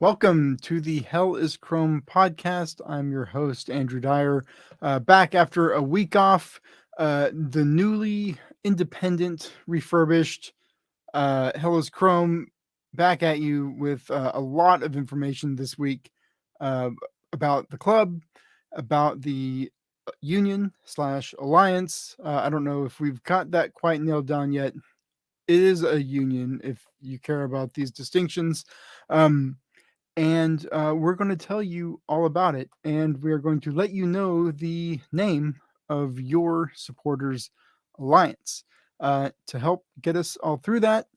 Welcome to the Hell is Chrome podcast. I'm your host, Andrew Dyer, back after a week off. The newly independent, refurbished Hell is Chrome back at you with a lot of information this week uh, about the club, about the union slash alliance. I don't know if we've got that quite nailed down yet. It is a union if you care about these distinctions. Um, and we're going to tell you all about it. And we are going to let you know the name of your supporters alliance. To help get us all through that,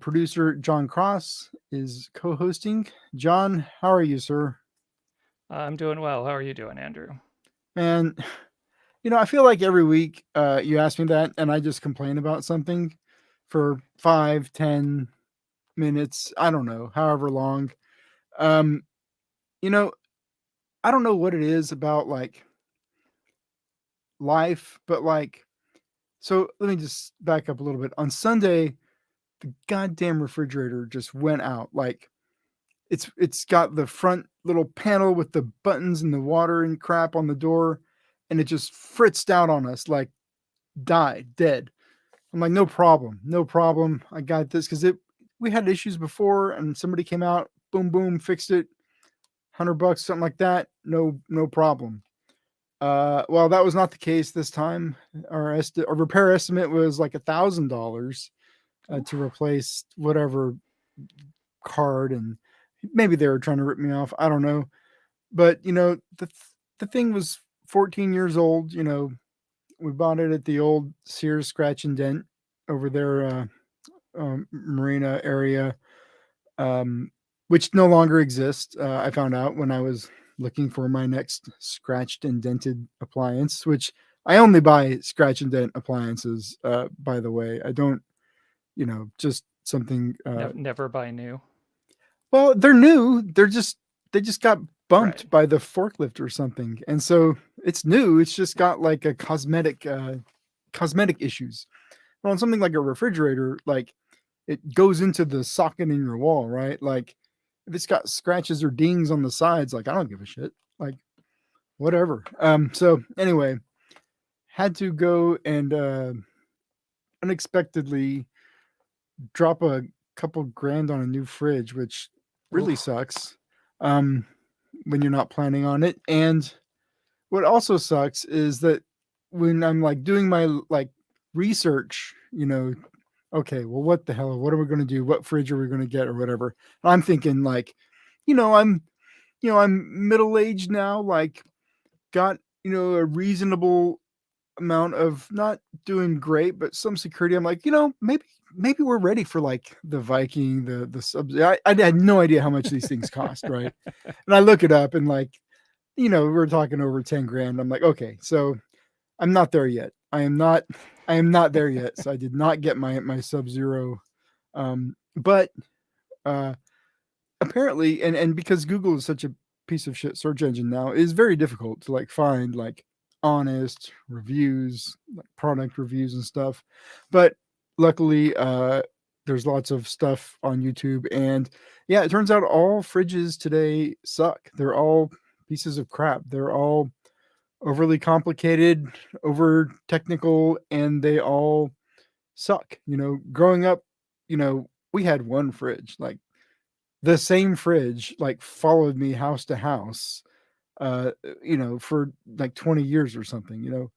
producer John Cross is co-hosting. John, how are you, sir? I'm doing well. How are you doing, Andrew? Man, I feel like every week you ask me that, and I just complain about something for 5, 10 minutes. I don't know, however long. Um, you know, I don't know what it is about like life, but like, so let me just back up a little bit. On Sunday, the goddamn refrigerator just went out. Like, it's got the front little panel with the buttons and the water and crap on the door, and it just fritzed out on us, like died, dead. I'm like, no problem, no problem. I got this because it we had issues before, and somebody came out, boom, boom, fixed it. $100, something like that. No problem. Well, that was not the case this time. Our repair estimate was like $1,000 to Oof. replace whatever card, and maybe they were trying to rip me off. I don't know, but the thing was 14 years old. We bought it at the old Sears Scratch and Dent over there, Marina area, um, which no longer exists. I found out when I was looking for my next scratched and dented appliance, which I only buy scratch and dent appliances. By the way, I don't, just something. Never buy new. Well, they're new. They just got Right. bumped by the forklift or something, and so it's new. It's just got like a cosmetic issues. Well, on something like a refrigerator, like it goes into the socket in your wall, right? Like if it's got scratches or dings on the sides, like I don't give a shit. Like whatever. So anyway, had to go and unexpectedly drop a couple grand on a new fridge, which really Oof. sucks. Um when you're not planning on it. And what also sucks is that when I'm like doing my like research, okay, well, what the hell? What are we going to do? What fridge are we going to get or whatever? I'm thinking like, I'm, I'm middle aged now, like got, a reasonable amount of not doing great, but some security. I'm like, maybe we're ready for like the Viking, the subs. I had no idea how much these things cost, right? And I look it up and like, we're talking over 10 grand. I'm like, okay, so I'm not there yet. I am not there yet. So I did not get my Sub Zero. But uh, apparently, and because Google is such a piece of shit search engine now, it is very difficult to like find like honest reviews, like product reviews and stuff. But luckily, there's lots of stuff on YouTube, and yeah, it turns out all fridges today suck. They're all pieces of crap. They're all overly complicated, over technical, and they all suck. Growing up, we had one fridge, like the same fridge, like followed me house to house, for like 20 years or something,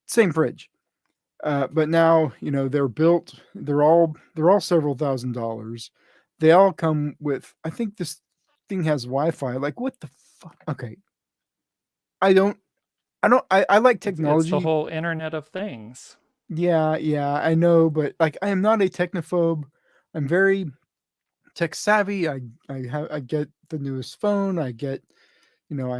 same fridge. But now, they're all several $1,000s. They all come with, I think this thing has Wi-Fi. Like what the fuck? Okay. I don't I like It's the technology. whole Internet of Things. Yeah, yeah, I know, but like I am not a technophobe. I'm very tech savvy. I get the newest phone. I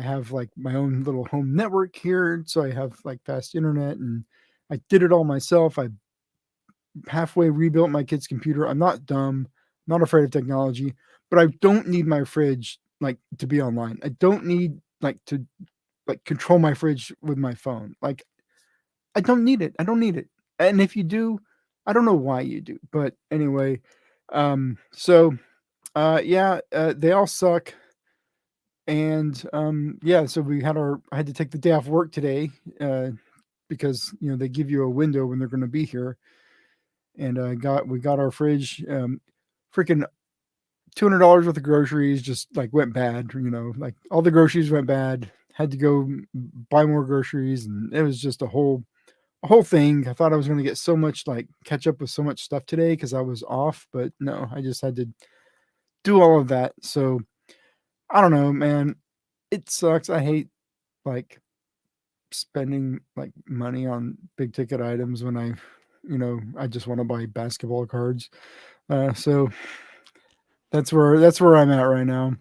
have like my own little home network here, so I have like fast internet, and I did it all myself. I halfway rebuilt my kid's computer. I'm not dumb. I'm not afraid of technology, but I don't need my fridge like to be online. I don't need like to like control my fridge with my phone. Like I don't need it. I don't need it. And if you do, I don't know why you do. But anyway, so Yeah, they all suck. And yeah, so I had to take the day off work today because they give you a window when they're going to be here, and we got our fridge, freaking $200 worth of groceries just like went bad. Like all the groceries went bad. Had to go buy more groceries, and it was just a whole thing. I thought I was going to get so much like catch up with so much stuff today because I was off, but no, I just had to do all of that. So I don't know, man. It sucks. I hate like spending like money on big ticket items when I just want to buy basketball cards. So that's where I'm at right now.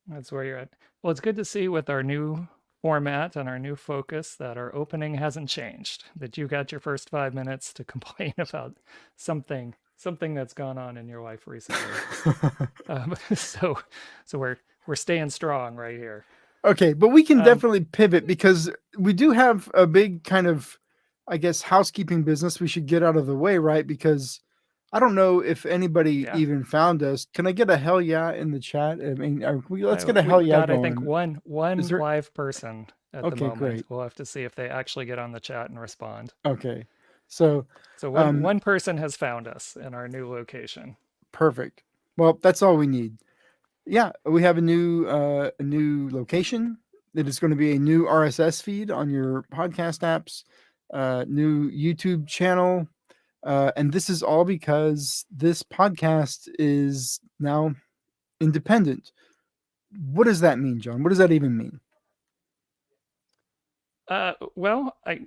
That's where you're at. Well, it's good to see with our new format and our new focus that our opening hasn't changed. That you got your first 5 minutes to complain about something that's gone on in your life recently. So we're staying strong right here. Okay, but we can Um, definitely pivot because we do have a big kind of, I guess, housekeeping business we should get out of the way, right? Because I don't know if anybody yeah. even found us. Can I get a hell yeah in the chat? I mean, let's get a hell We've yeah got, I think, going. one Is there? live person at the Okay, moment. great. We'll have to see if they actually get on the chat and respond. Okay, so So one um, one person has found us in our new location. perfect. Well, that's all we need. Yeah, we have a new location. It is going to be a new RSS feed on your podcast apps, new YouTube channel, and this is all because this podcast is now independent. What does that mean, John? What does that even mean? Well, I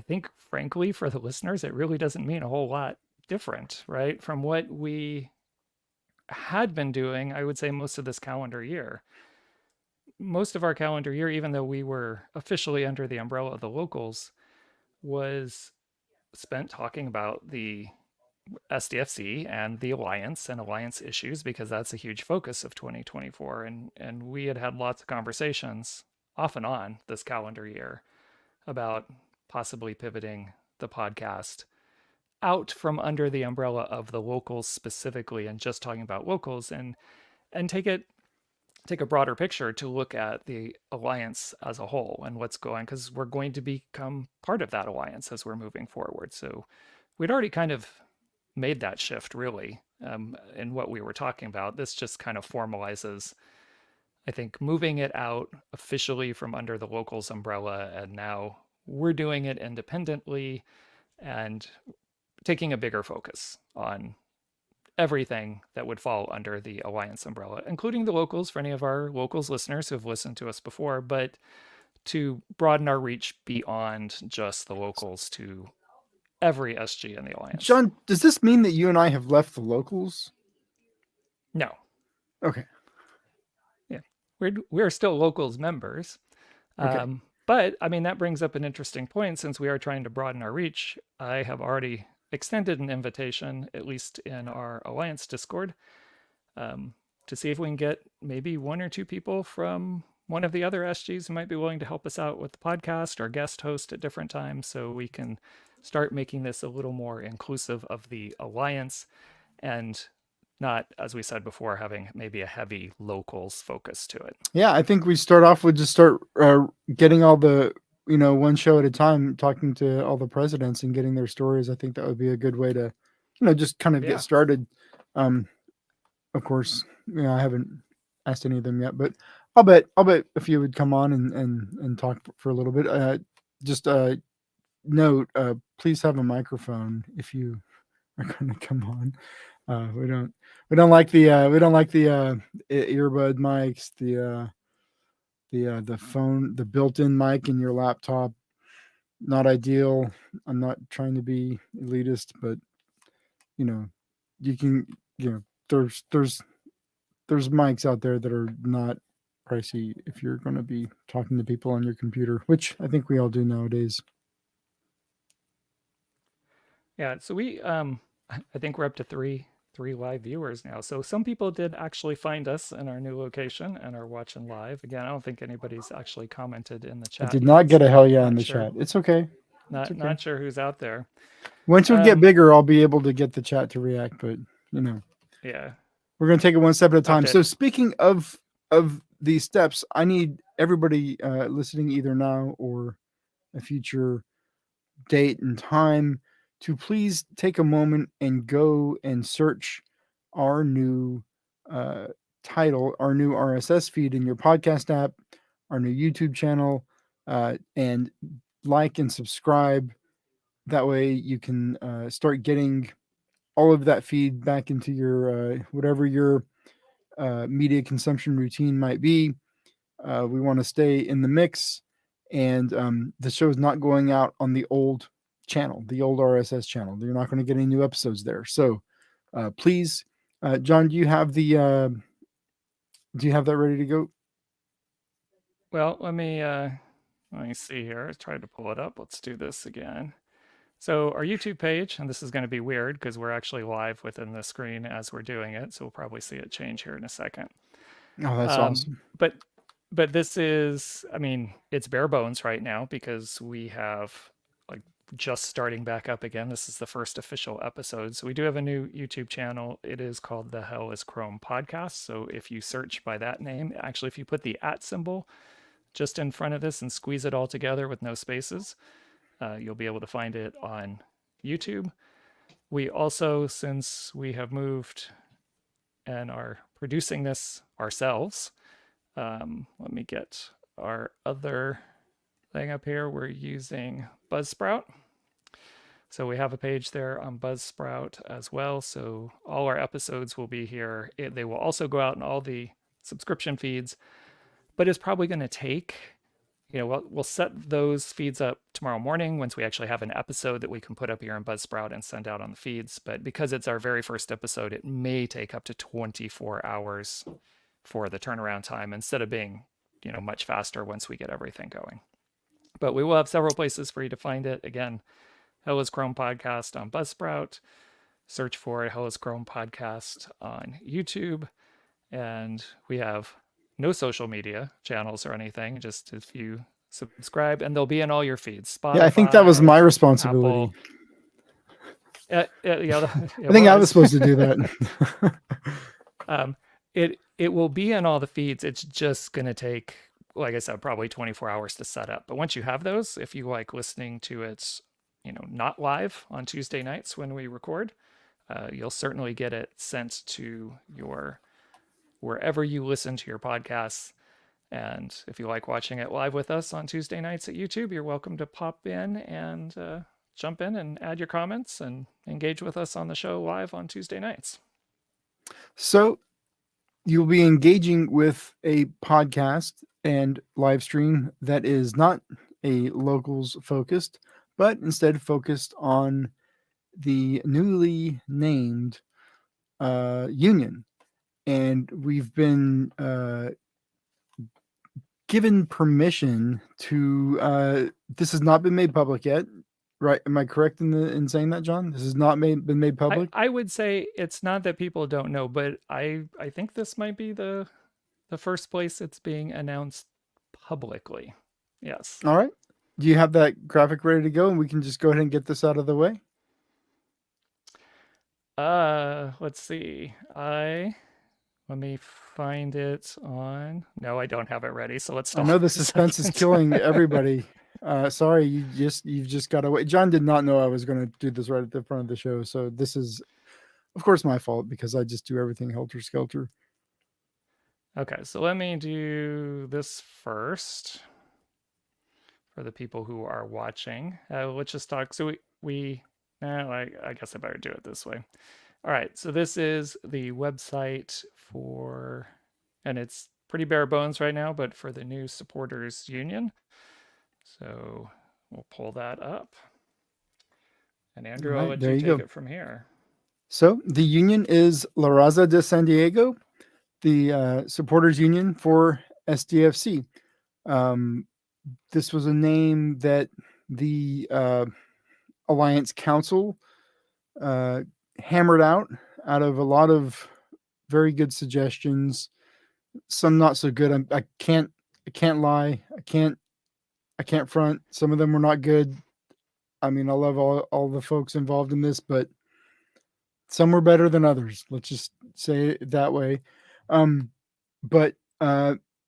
think frankly for the listeners, it really doesn't mean a whole lot different, right? From what we had been doing, I would say most of this calendar year. Most of our calendar year, even though we were officially under the umbrella of the locals, was spent talking about the SDFC and the alliance and alliance issues because that's a huge focus of 2024. And we had lots of conversations off and on this calendar year about possibly pivoting the podcast out from under the umbrella of the locals specifically and just talking about locals and take a broader picture to look at the alliance as a whole and what's going, because we're going to become part of that alliance as we're moving forward. So we'd already kind of made that shift really in what we were talking about. This just kind of formalizes, I think, moving it out officially from under the locals umbrella, and now we're doing it independently and taking a bigger focus on everything that would fall under the Alliance umbrella, including the locals for any of our locals listeners who have listened to us before, but to broaden our reach beyond just the locals to every SG in the Alliance. John, does this mean that you and I have left the locals? No. Okay. Yeah. We're still locals members. Okay. But I mean, that brings up an interesting point since we are trying to broaden our reach. I have already extended an invitation, at least in our Alliance Discord, to see if we can get maybe one or two people from one of the other SGs who might be willing to help us out with the podcast or guest host at different times so we can start making this a little more inclusive of the Alliance and not, as we said before, having maybe a heavy locals focus to it. Yeah, I think we start off with just start getting all the one show at a time, talking to all the presidents and getting their stories. I think that would be a good way to just kind of Yeah. get started. Of course, I haven't asked any of them yet, but I'll bet a few would come on and talk for a little bit. Just note, please have a microphone if you are going to come on. We don't like the earbud mics, the phone, the built-in mic in your laptop. Not ideal. I'm not trying to be elitist, but you can there's mics out there that are not pricey if you're going to be talking to people on your computer, which I think we all do nowadays. Yeah, so I think we're up to three live viewers now. So some people did actually find us in our new location and are watching live. Again, I don't think anybody's actually commented in the chat. I did not get a hell yeah in the sure. chat. It's okay. Not sure who's out there. Once we get bigger, I'll be able to get the chat to react, but yeah, We're going to take it one step at a time. Okay. So speaking of these steps, I need everybody listening either now or a future date and time to please take a moment and go and search our new uh, title, our new RSS feed in your podcast app, our new YouTube channel, and like and subscribe. That way you can start getting all of that feed back into your whatever your media consumption routine might be. We want to stay in the mix, and the show is not going out on the old channel, the old RSS channel. You're not going to get any new episodes there. So please, John, do you have that ready to go? Well, let me see here. I tried to pull it up. Let's do this again. So our YouTube page, and this is going to be weird because we're actually live within the screen as we're doing it, so we'll probably see it change here in a second. Oh, that's awesome. But this is, I mean, it's bare bones right now because we have like just starting back up again. This is the first official episode. So we do have a new YouTube channel. It is called the Hell is Chrome podcast. So if you search by that name, actually, if you put the @ symbol just in front of this and squeeze it all together with no spaces, you'll be able to find it on YouTube. We also, since we have moved and are producing this ourselves, let me get our other thing up here. We're using Buzzsprout. So we have a page there on Buzzsprout as well. So all our episodes will be here. They will also go out in all the subscription feeds, but it's probably going to take, we'll set those feeds up tomorrow morning once we actually have an episode that we can put up here in Buzzsprout and send out on the feeds. But because it's our very first episode, it may take up to 24 hours for the turnaround time instead of being, much faster once we get everything going. But we will have several places for you to find it. Again, Hell is Chrome podcast on Buzzsprout. Search for Hell is Chrome podcast on YouTube. And we have no social media channels or anything, just if you subscribe, and they'll be in all your feeds. Spotify, yeah, I think that was my responsibility. I think I was supposed to do that. It will be in all the feeds. It's just going to take, like I said, probably 24 hours to set up. But once you have those, if you like listening to it, not live on Tuesday nights when we record, you'll certainly get it sent to your wherever you listen to your podcasts. And if you like watching it live with us on Tuesday nights at YouTube, you're welcome to pop in and jump in and add your comments and engage with us on the show live on Tuesday nights. So you'll be engaging with a podcast and live stream that is not a locals focused, but instead focused on the newly named union. And we've been given permission to, this has not been made public yet, right? Am I correct in saying that, John? This has not been made public? I would say it's not that people don't know, but I think this might be the first place it's being announced publicly. Yes. All right. Do you have that graphic ready to go, and we can just go ahead and get this out of the way? Let's see. Let me find it on. No, I don't have it ready. So let's stop. I know the suspense is killing everybody. Sorry, you've just got to wait. John did not know I was going to do this right at the front of the show, so this is, of course, my fault because I just do everything helter skelter. Okay, so let me do this first for the people who are watching. Let's just talk. So I guess I better do it this way. All right, so this is the website for, and it's pretty bare bones right now, but for the new supporters union. So we'll pull that up. And Andrew, I'll let you take it from here. So the union is La Raza de San Diego, the supporters union for SDFC. This was a name that the Alliance Council hammered out of a lot of very good suggestions, some not so good. I can't lie. I can't front. Some of them were not good. I mean, I love all the folks involved in this, but Some were better than others. Let's just say it that way. Um, but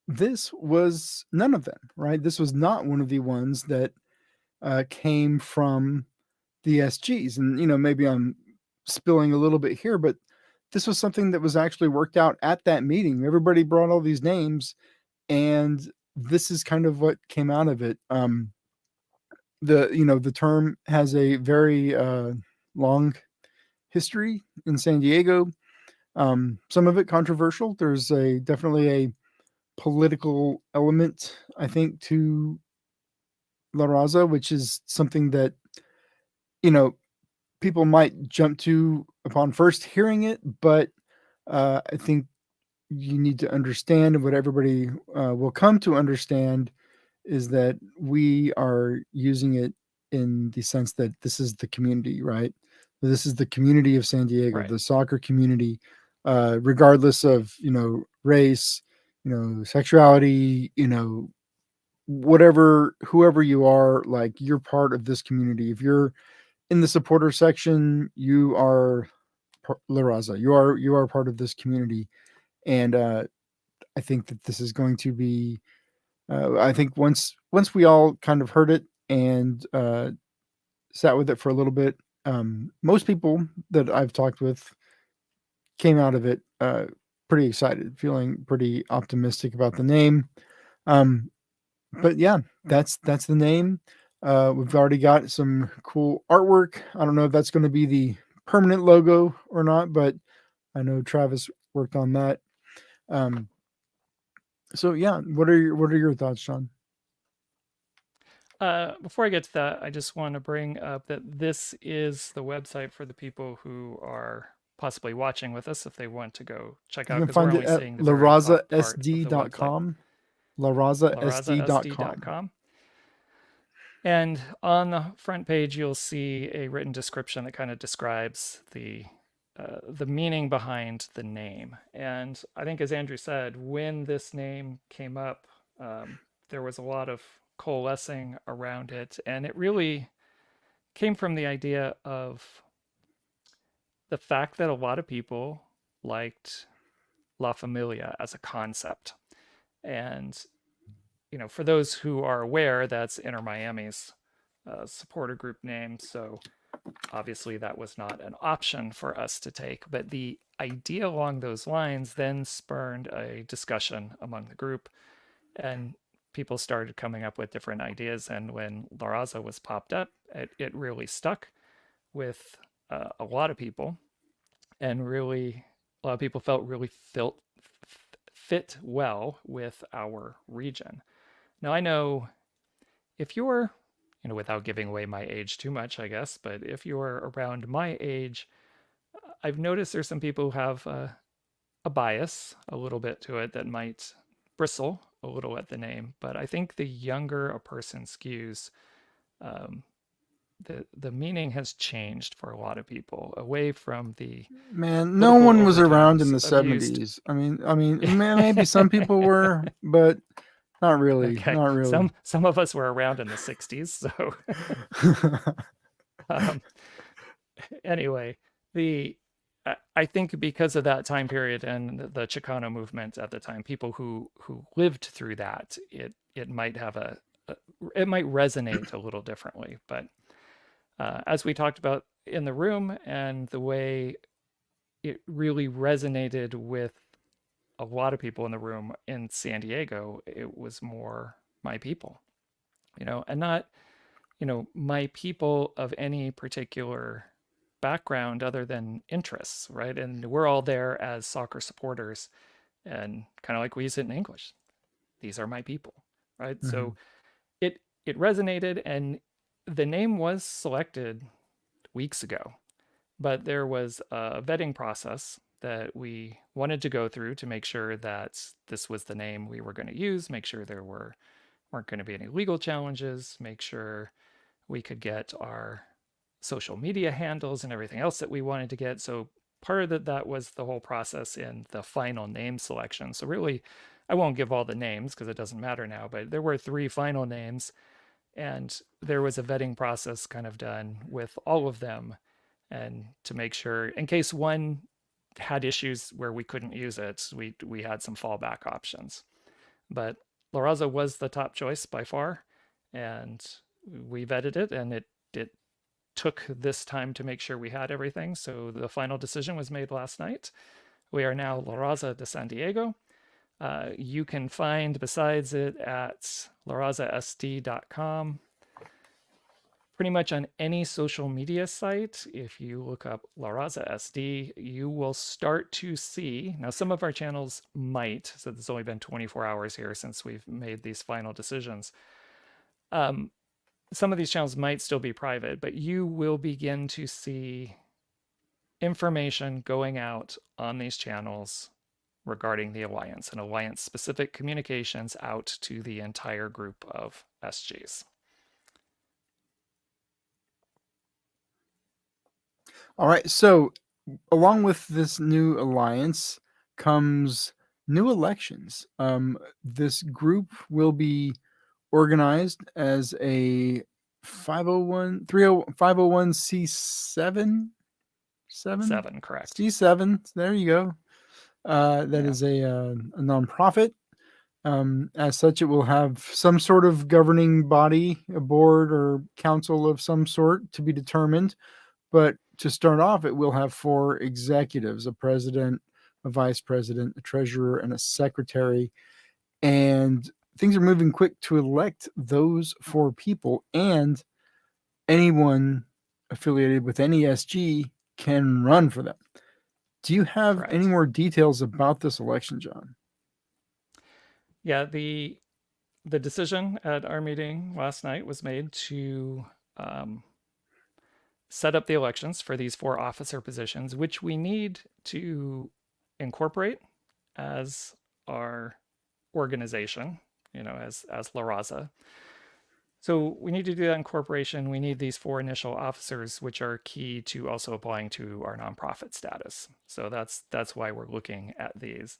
this was none of them, right? This was not one of the ones that came from the SGs. And, maybe I'm spilling a little bit here, but this was something that was actually worked out at that meeting. Everybody brought all these names, and this is kind of what came out of it. The term has a very long history in San Diego. Some of it controversial. There's definitely a political element, I think, to La Raza, which is something that you know people might jump to upon first hearing it, but I think you need to understand, and what everybody will come to understand is that we are using it in the sense that this is the community, right? This is the community of San Diego, Right. the soccer community, regardless of race, sexuality, whatever, whoever you are, like you're part of this community. If you're in the supporter section, you are La Raza. You are part of this community, and I think that this is going to be. I think once we all kind of heard it and sat with it for a little bit, most people that I've talked with came out of it pretty excited, feeling pretty optimistic about the name. Um, but yeah, that's the name. We've already got some cool artwork. I don't know if that's going to be the permanent logo or not, but I know Travis worked on that. Um, so yeah, what are your thoughts, Sean? Before I get to that, I just want to bring up that this is the website for the people who are possibly watching with us if they want to go check You out, can because we're find it only at seeing the very top part of the website, larazasd.com. larazasd.com. larazasd.com. And on the front page, you'll see a written description that kind of describes the meaning behind the name. And I think, as Andrew said, when this name came up, there was a lot of coalescing around it, and it really came from the idea of the fact that a lot of people liked La Familia as a concept. And for those who are aware, that's Inter Miami's supporter group name. So obviously that was not an option for us to take. But the idea along those lines then spurned a discussion among the group, and people started coming up with different ideas. And when La Raza was popped up, it really stuck with a lot of people, and really a lot of people felt really fit well with our region. Now I know if you're, without giving away my age too much, I guess, but if you're around my age, I've noticed there's some people who have a bias a little bit to it that might bristle a little at the name. But I think the younger a person skews, um, the meaning has changed for a lot of people away from the Man, no political one was around in overtones the of used. 70s. Maybe some people were, but not really. Okay, Not really. some of us were around in the 60s, so um, anyway, the I think because of that time period and the Chicano movement at the time, people who lived through that, it might have it might resonate a little differently. But as we talked about in the room, and the way it really resonated with a lot of people in the room in San Diego, it was more my people, and not, my people of any particular background other than interests, right? And we're all there as soccer supporters, and kind of like we use it in English. These are my people, right? So Mhm. it resonated, and the name was selected weeks ago, but there was a vetting process that we wanted to go through to make sure that this was the name we were going to use, make sure there weren't going to be any legal challenges, make sure we could get our social media handles and everything else that we wanted to get. So part of that was the whole process in the final name selection. So really, I won't give all the names because it doesn't matter now, but there were 3 final names, and there was a vetting process kind of done with all of them and to make sure, in case one had issues where we couldn't use it, we had some fallback options. But La Raza was the top choice by far, and we vetted it, and it took this time to make sure we had everything. So the final decision was made last night. We are now La Raza de San Diego. You can find besides it at larazasd.com. Pretty much on any social media site, if you look up La Raza SD, you will start to see. Now, some of our channels might, so there's only been 24 hours here since we've made these final decisions. Some of these channels might still be private, but you will begin to see information going out on these channels regarding the Alliance and Alliance specific communications out to the entire group of SGs. All right. So, along with this new alliance comes new elections. This group will be organized as a 501c7 7, correct. C7. There you go. That is a nonprofit. As such, it will have some sort of governing body, a board or council of some sort to be determined. But to start off, it will have 4 executives, a president, a vice president, a treasurer, and a secretary. And things are moving quick to elect those 4 people, and anyone affiliated with any SG can run for them. Do you have Correct. any more details about this election, John? Yeah, the decision at our meeting last night was made to set up the elections for these 4 officer positions, which we need to incorporate as our organization, as La Raza. So we need to do that incorporation. We need these 4 initial officers, which are key to also applying to our nonprofit status. So that's why we're looking at these.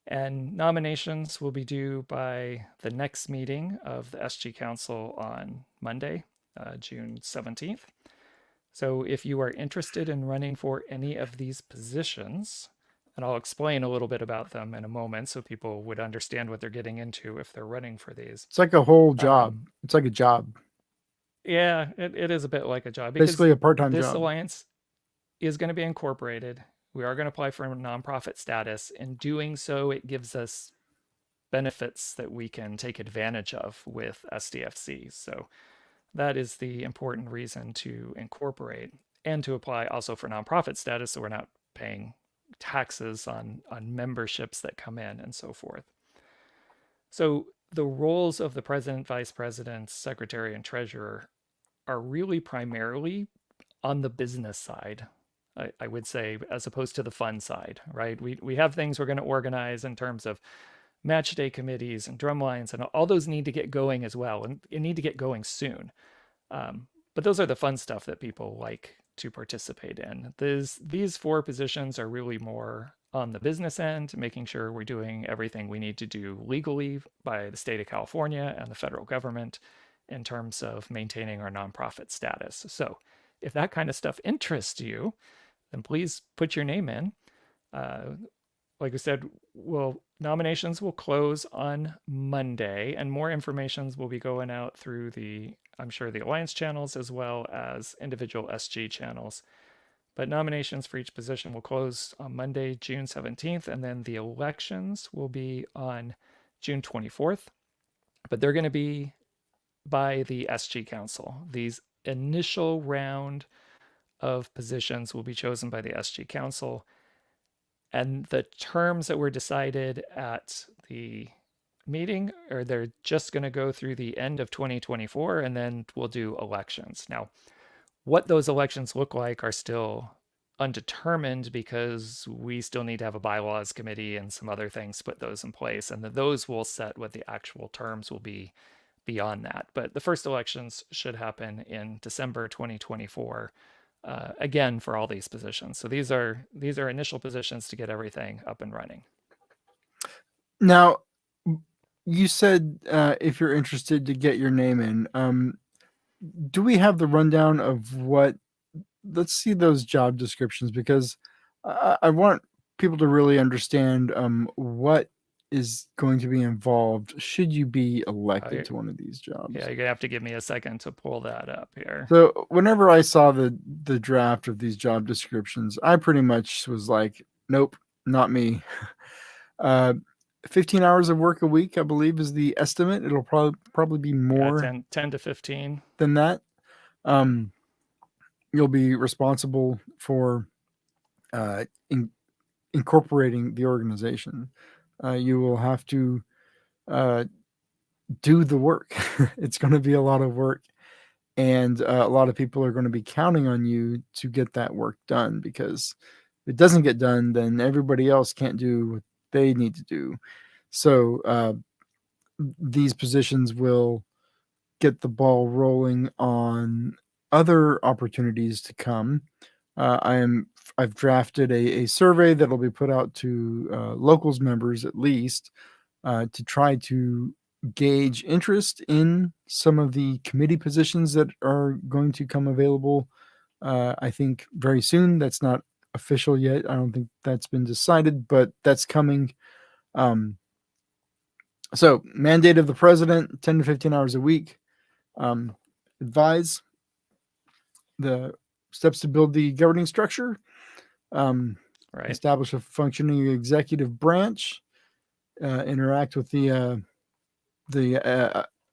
And nominations will be due by the next meeting of the SG Council on Monday, June 17th. So if you are interested in running for any of these positions, and I'll explain a little bit about them in a moment so people would understand what they're getting into if they're running for these. It's like a whole job. It's like a job. Yeah, it is a bit like a job. Basically a part-time this job. alliance is going to be incorporated. We are going to apply for a nonprofit status. In doing so, it gives us benefits that we can take advantage of with SDFC. So that is the important reason to incorporate and to apply also for nonprofit status, so we're not paying taxes on memberships that come in and so forth. So the roles of the president, vice president, secretary, and treasurer are really primarily on the business side, I would say, as opposed to the fun side, right? We have things we're going to organize in terms of match day committees and drum lines, and all those need to get going as well, and need to get going soon. But those are the fun stuff that people like to participate in. These 4 positions are really more on the business end, making sure we're doing everything we need to do legally by the state of California and the federal government in terms of maintaining our nonprofit status. So if that kind of stuff interests you, then please put your name in. Like I said, nominations will close on Monday, and more information will be going out through I'm sure the Alliance channels as well as individual SG channels. But nominations for each position will close on Monday, June 17th, and then the elections will be on June 24th. But they're going to be by the SG Council. These initial round of positions will be chosen by the SG Council. And the terms that were decided at the meeting, or they're just going to go through the end of 2024, and then we'll do elections. Now, what those elections look like are still undetermined because we still need to have a bylaws committee and some other things to put those in place, and those will set what the actual terms will be beyond that. But the first elections should happen in December 2024. Again, for all these positions. So these are initial positions to get everything up and running. Now, you said if you're interested to get your name in, do we have the rundown of what let's see those job descriptions, because I want people to really understand what is going to be involved should you be elected to one of these jobs. Yeah, you're gonna have to give me a second to pull that up here. So whenever I saw the draft of these job descriptions, I pretty much was like, nope, not me. uh, 15 hours of work a week, I believe, is the estimate. It'll probably be more 10 to 15 than that. You'll be responsible for incorporating the organization. You will have to do the work. It's going to be a lot of work, and a lot of people are going to be counting on you to get that work done, because if it doesn't get done, then everybody else can't do what they need to do. So these positions will get the ball rolling on other opportunities to come. I've drafted a survey that'll be put out to locals members, at least, to try to gauge interest in some of the committee positions that are going to come available. I think very soon. That's not official yet. I don't think that's been decided, but that's coming. So mandate of the president, 10 to 15 hours a week. Advise the steps to build the governing structure. right. Establish a functioning executive branch. Interact with the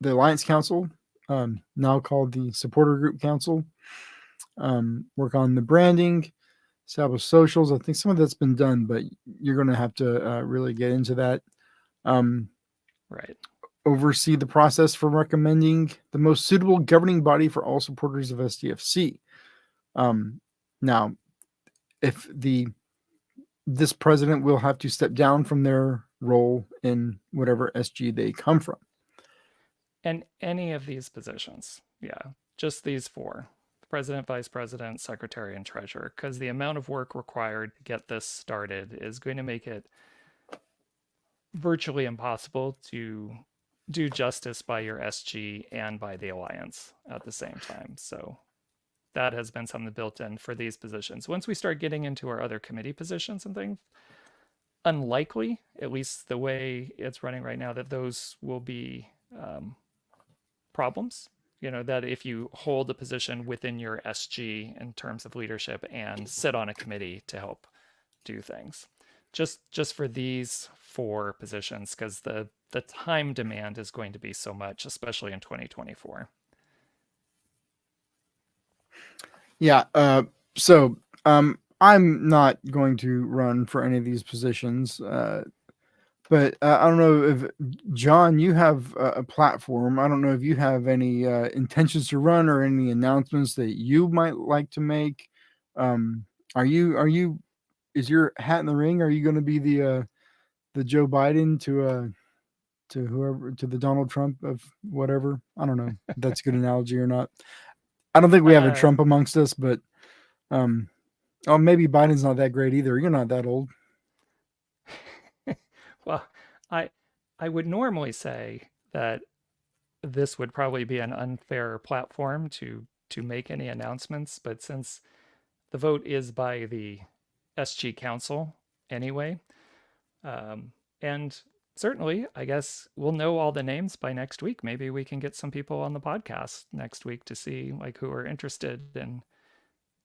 Alliance Council, now called the Supporter Group Council. Work on the branding. Establish socials. I think some of that's been done, but you're going to have to really get into that. Right. Oversee the process for recommending the most suitable governing body for all supporters of SDFC. Now, if this president will have to step down from their role in whatever SG they come from. And any of these positions, yeah, just these four: president, vice president, secretary, and treasurer, because the amount of work required to get this started is going to make it virtually impossible to do justice by your SG and by the Alliance at the same time. So that has been something built in for these positions. Once we start getting into our other committee positions and things, unlikely, at least the way it's running right now, that those will be problems. You know, that if you hold a position within your SG in terms of leadership and sit on a committee to help do things. Just for these four positions, because the time demand is going to be so much, especially in 2024. Yeah. So I'm not going to run for any of these positions. But I don't know if, John, you have a platform. I don't know if you have any intentions to run or any announcements that you might like to make. Are you? Is your hat in the ring? Are you going to be the Joe Biden to whoever, to the Donald Trump of whatever? I don't know if that's a good analogy or not. I don't think we have a Trump amongst us, but oh, maybe Biden's not that great either. You're not that old. Well, I would normally say that this would probably be an unfair platform to make any announcements, but since the vote is by the SG Council anyway, and certainly, I guess we'll know all the names by next week. Maybe we can get some people on the podcast next week to see like who are interested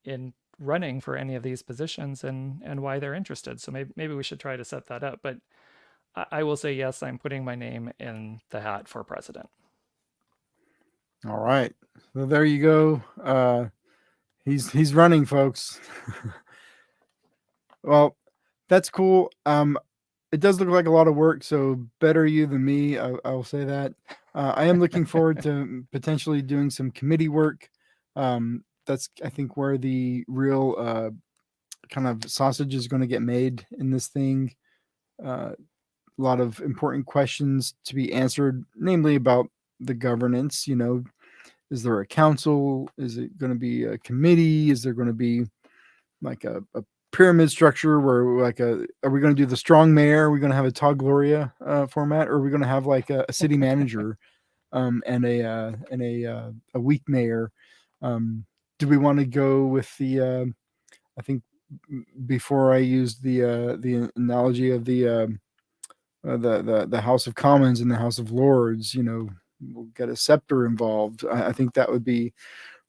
in running for any of these positions and why they're interested. So maybe we should try to set that up. But I will say yes, I'm putting my name in the hat for president. All right. So there you go. He's running, folks. Well, that's cool. It does look like a lot of work, so better you than me. I'll say that. I am looking forward to potentially doing some committee work. That's, I think, where the real kind of sausage is going to get made in this thing. A lot of important questions to be answered, namely about the governance. You know, is there a council? Is it going to be a committee? Is there going to be like a pyramid structure where are we going to do the strong mayor? Are we going to have a Todd Gloria format, or are we going to have like a city manager and a weak mayor? do we want to go with the? I think before I used the analogy of the House of Commons and the House of Lords. We'll get a scepter involved. I think that would be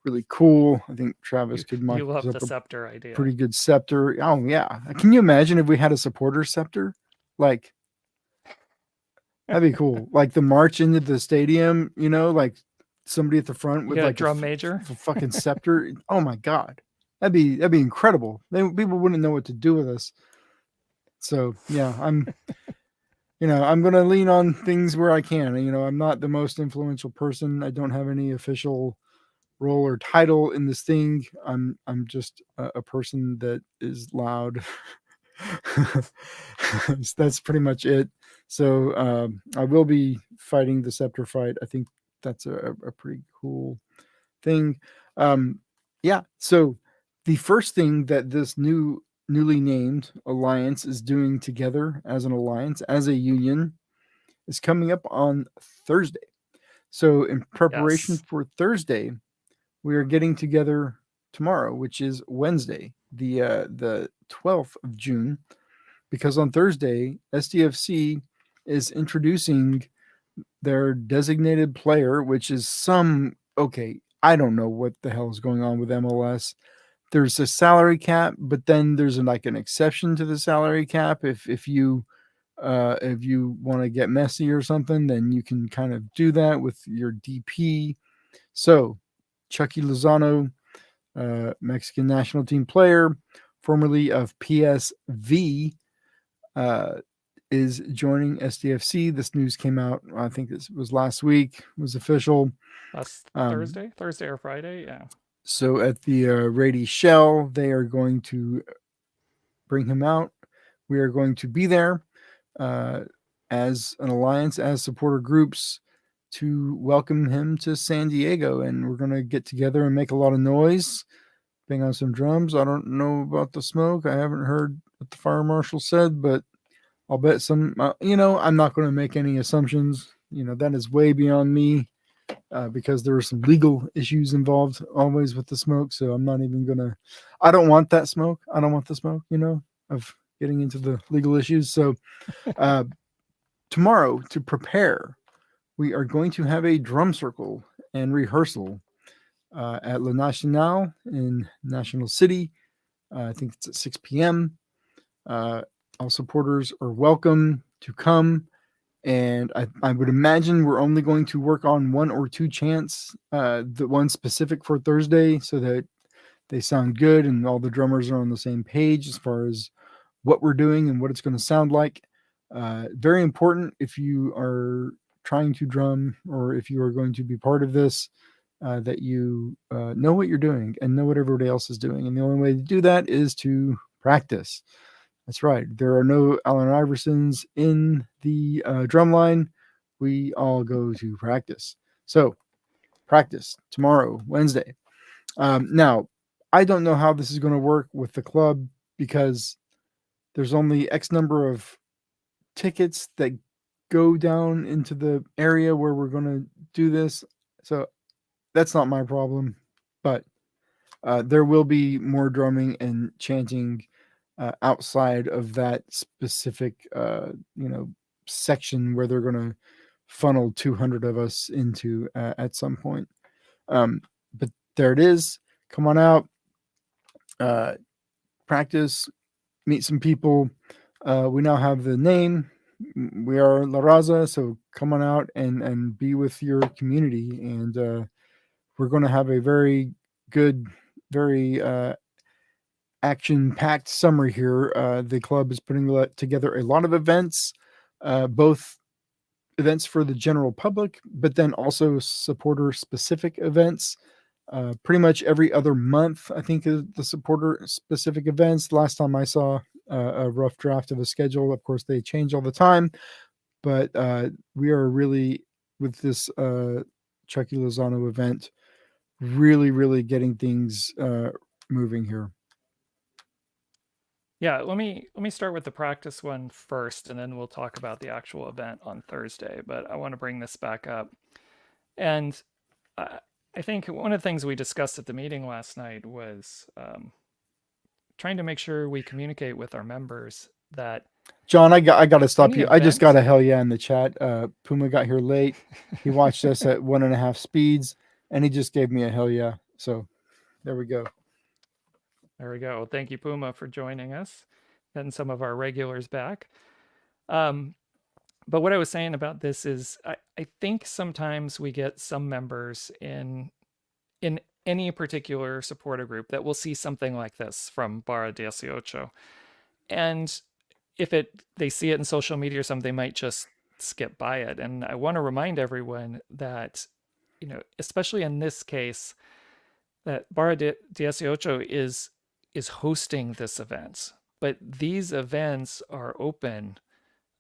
really cool. I think Travis You could you mock love up the a scepter idea. pretty good scepter. Oh yeah, can you imagine if we had a supporter scepter? Like that'd be cool. Like the march into the stadium. Like somebody at the front with Yeah, like a drum major. fucking scepter. Oh my god, that'd be incredible. People wouldn't know what to do with us. So yeah, I'm going to lean on things where I can. I'm not the most influential person. I don't have any official role or title in this thing. I'm just a person that is loud. That's pretty much it. So I will be fighting the scepter fight. I think that's a pretty cool thing. Um, yeah. So the first thing that this newly named alliance is doing together as an alliance, as a union, is coming up on Thursday. So, in preparation Yes. for Thursday, we are getting together tomorrow, which is Wednesday, the 12th of June, because on Thursday, SDFC is introducing their designated player, which is okay. I don't know what the hell is going on with MLS. There's a salary cap, but then there's like an exception to the salary cap if you want to get messy or something, then you can kind of do that with your DP. So, Chucky Lozano, Mexican national team player, formerly of PSV, uh, is joining SDFC. This news came out, I think this was last week, was official. Last Um, Thursday or Friday. Yeah. so, at the Rady Shell, they are going to bring him out. We are going to be there uh, as an alliance, as supporter groups, to welcome him to San Diego. And we're going to get together and make a lot of noise, bang on some drums. I don't know about the smoke. I haven't heard what the fire marshal said, but I'll bet some, I'm not going to make any assumptions. That is way beyond me because there were some legal issues involved always with the smoke. So I'm not even going to, I don't want that smoke. I don't want the smoke, of getting into the legal issues. So uh, tomorrow, to prepare, we are going to have a drum circle and rehearsal at La Nacional in National City. I think it's at 6 p.m. All supporters are welcome to come. And I would imagine we're only going to work on one or two chants, the one specific for Thursday, so that they sound good and all the drummers are on the same page as far as what we're doing and what it's going to sound like. Very important if you are trying to drum or if you are going to be part of this, that you know what you're doing and know what everybody else is doing. And the only way to do that is to practice. That's right. There are no Allen Iversons in the drum line. We all go to practice. So, practice tomorrow, Wednesday. Now, I don't know how this is going to work with the club because there's only X number of tickets that go down into the area where we're going to do this. So that's not my problem. But there will be more drumming and chanting outside of that specific, section where they're going to funnel 200 of us into at some point. But there it is. Come on out, uh, practice, meet some people. We now have the name. We are La Raza, so come on out and be with your community. And we're going to have a very good, very action-packed summer here. The club is putting together a lot of events, both events for the general public, but then also supporter-specific events. Pretty much every other month, I think, is the supporter-specific events. Last time I saw a rough draft of a schedule. Of course, they change all the time, but we are really, with this Chucky Lozano event, really, really getting things moving here. Yeah, let me start with the practice one first, and then we'll talk about the actual event on Thursday. But I want to bring this back up, and I think one of the things we discussed at the meeting last night was trying to make sure we communicate with our members that John, I got to stop any you. I just got event, a hell yeah in the chat. Puma got here late. He watched us at 1.5 speeds, and he just gave me a hell yeah. So there we go. there we go. Thank you, Puma, for joining us, and some of our regulars back. But what I was saying about this is I think sometimes we get some members in any particular supporter group that will see something like this from Barra 18. And if they see it in social media or something, they might just skip by it. And I want to remind everyone that, especially in this case, that Barra 18 is hosting this event. But these events are open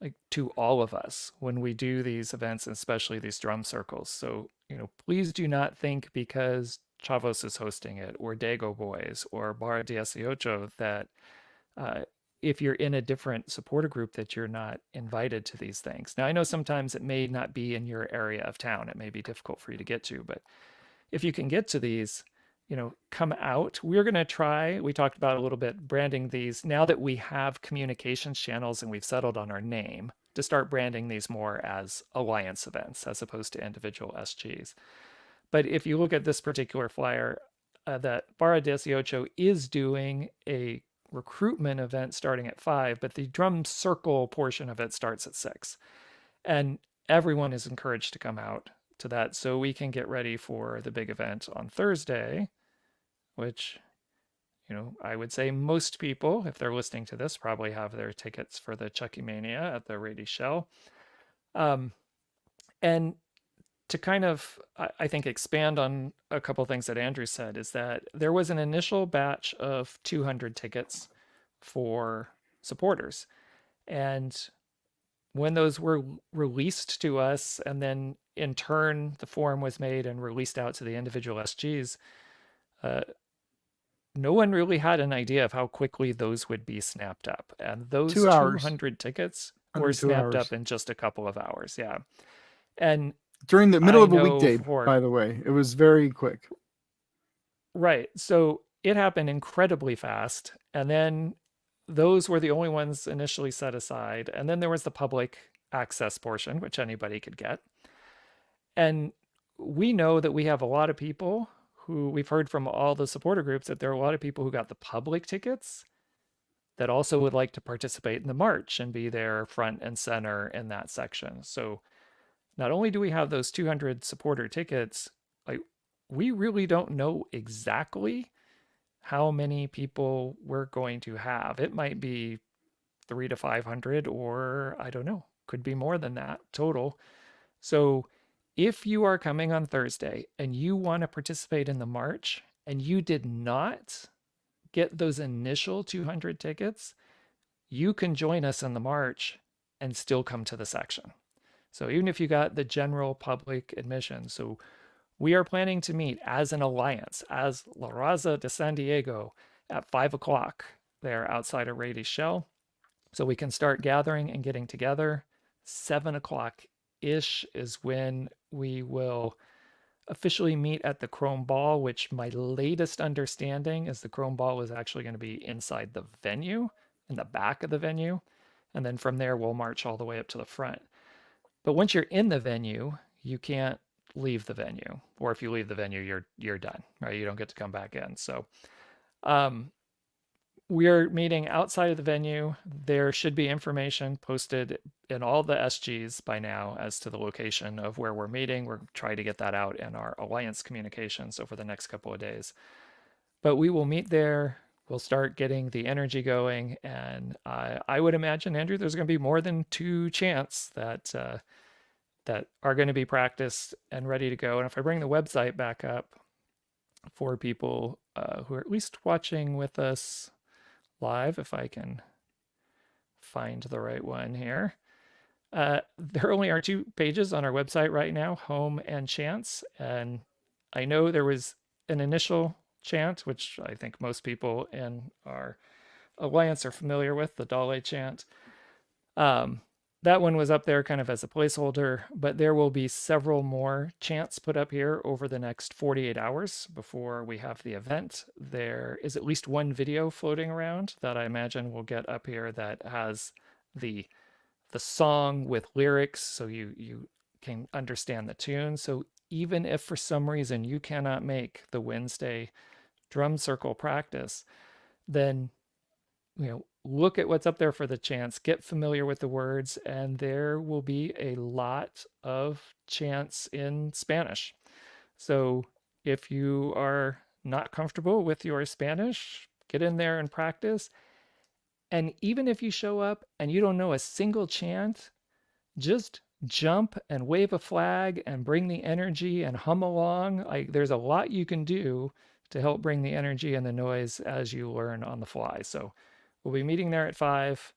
like to all of us when we do these events, especially these drum circles. So, please do not think because Chavos is hosting it or Dago Boys or Barra 18 that if you're in a different supporter group that you're not invited to these things. Now, I know sometimes it may not be in your area of town. It may be difficult for you to get to, but if you can get to these, come out. We're going to try, we talked about a little bit, branding these now that we have communications channels and we've settled on our name, to start branding these more as alliance events as opposed to individual SGs. But if you look at this particular flyer, that Barra 18 is doing a recruitment event starting at 5, but the drum circle portion of it starts at 6. And everyone is encouraged to come out to that so we can get ready for the big event on Thursday, which, I would say most people, if they're listening to this, probably have their tickets for the Chucky Mania at the Rady Shell. And to kind of, I think, expand on a couple things that Andrew said, is that there was an initial batch of 200 tickets for supporters. And when those were released to us, and then in turn the form was made and released out to the individual SGs, no one really had an idea of how quickly those would be snapped up. And those 2 hours. 200 tickets Under were 2 snapped hours. up in just a couple of hours. Yeah. And During the middle I of a know weekday, for by the way. It was very quick. right. So it happened incredibly fast. And then those were the only ones initially set aside. And then there was the public access portion, which anybody could get. And we know that we have a lot of people who we've heard from all the supporter groups that there are a lot of people who got the public tickets that also would like to participate in the march and be there front and center in that section. So not only do we have those 200 supporter tickets, like we really don't know exactly how many people we're going to have. It might be 300 to 500, or I don't know, could be more than that total. So if you are coming on Thursday and you want to participate in the march and you did not get those initial 200 tickets, you can join us in the march and still come to the section. So even if you got the general public admission, so we are planning to meet as an alliance, as La Raza de San Diego at 5 o'clock there outside of Rady Shell. So we can start gathering and getting together. 7 o'clock ish is when we will officially meet at the Chrome Ball, which my latest understanding is the Chrome Ball is actually going to be inside the venue, in the back of the venue. And then from there, we'll march all the way up to the front. But once you're in the venue, you can't leave the venue. Or if you leave the venue, you're done, right? You don't get to come back in. So we are meeting outside of the venue. There should be information posted in all the SGs by now as to the location of where we're meeting. We're trying to get that out in our alliance communications over the next couple of days. But we will meet there. We'll start getting the energy going. And I would imagine, Andrew, there's going to be more than 2 chants that are going to be practiced and ready to go. And if I bring the website back up for people who are at least watching with us live, if I can find the right one here. There only are 2 pages on our website right now, home and chants. And I know there was an initial chant, which I think most people in our alliance are familiar with, the Dale chant. that one was up there kind of as a placeholder, but there will be several more chants put up here over the next 48 hours before we have the event. There is at least one video floating around that I imagine will get up here that has the song with lyrics, so you can understand the tune. So even if for some reason you cannot make the Wednesday drum circle practice, then look at what's up there for the chants, get familiar with the words, and there will be a lot of chants in Spanish. So if you are not comfortable with your Spanish, get in there and practice. And even if you show up and you don't know a single chant, just jump and wave a flag and bring the energy and hum along. There's a lot you can do to help bring the energy and the noise as you learn on the fly. So we'll be meeting there at 5.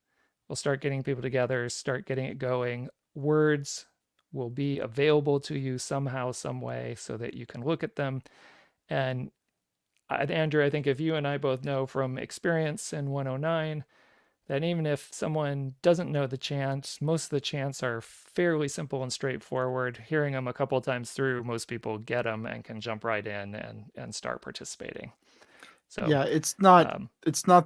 We'll start getting people together, start getting it going. Words will be available to you somehow, some way, so that you can look at them. And Andrew, I think if you and I both know from experience in 109, that even if someone doesn't know the chant, most of the chants are fairly simple and straightforward. Hearing them a couple of times through, most people get them and can jump right in and start participating. So Yeah, it's not um,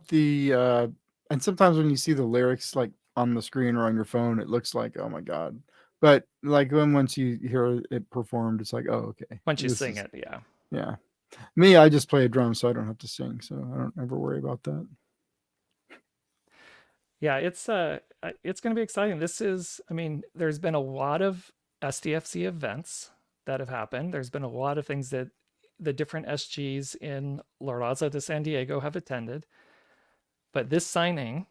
the and sometimes when you see the lyrics like on the screen or on your phone, it looks like, oh my God. But like once you hear it performed, it's like, oh, okay. once you This sing is it, yeah. yeah. Me, I just play a drum, so I don't have to sing, so I don't ever worry about that. Yeah, it's going to be exciting. This is, I mean, there's been a lot of SDFC events that have happened. There's been a lot of things that the different SGs in La Raza de San Diego have attended. But this signing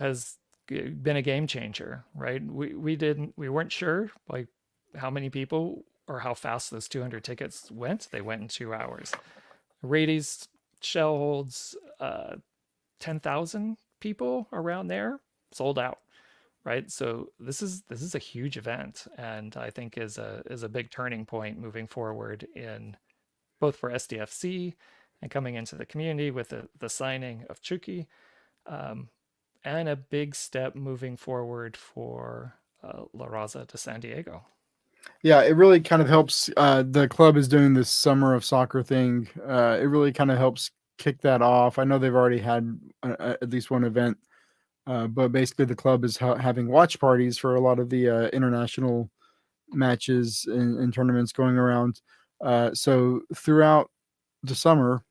has been a game changer, right? We weren't sure like how many people or how fast those 200 tickets went. They went in 2 hours. Rady's shell holds 10,000 people around there, sold out, right? So this is a huge event, and I think is a big turning point moving forward in both for SDFC and coming into the community with the signing of Chucky, um, and a big step moving forward for La Raza de San Diego. Yeah, it really kind of helps. The club is doing this summer of soccer thing. It really kind of helps kick that off. I know they've already had at least one event, but basically the club is having watch parties for a lot of the international matches and tournaments going around. So throughout the summer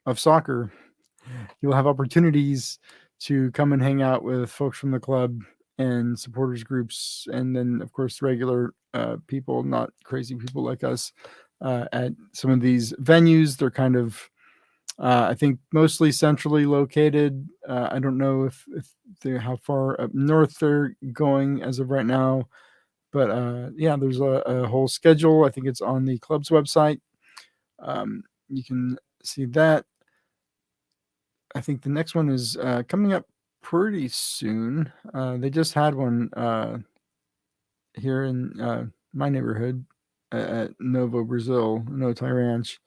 of soccer, you'll have opportunities to come and hang out with folks from the club and supporters groups, and then of course regular people, not crazy people like us, at some of these venues. They're kind of I think mostly centrally located. I don't know if they're how far up north they're going as of right now, but yeah, there's a whole schedule. I think it's on the club's website. You can see that. I think the next one is coming up pretty soon. They just had one here in my neighborhood at Novo Brazil, No Thai Ranch,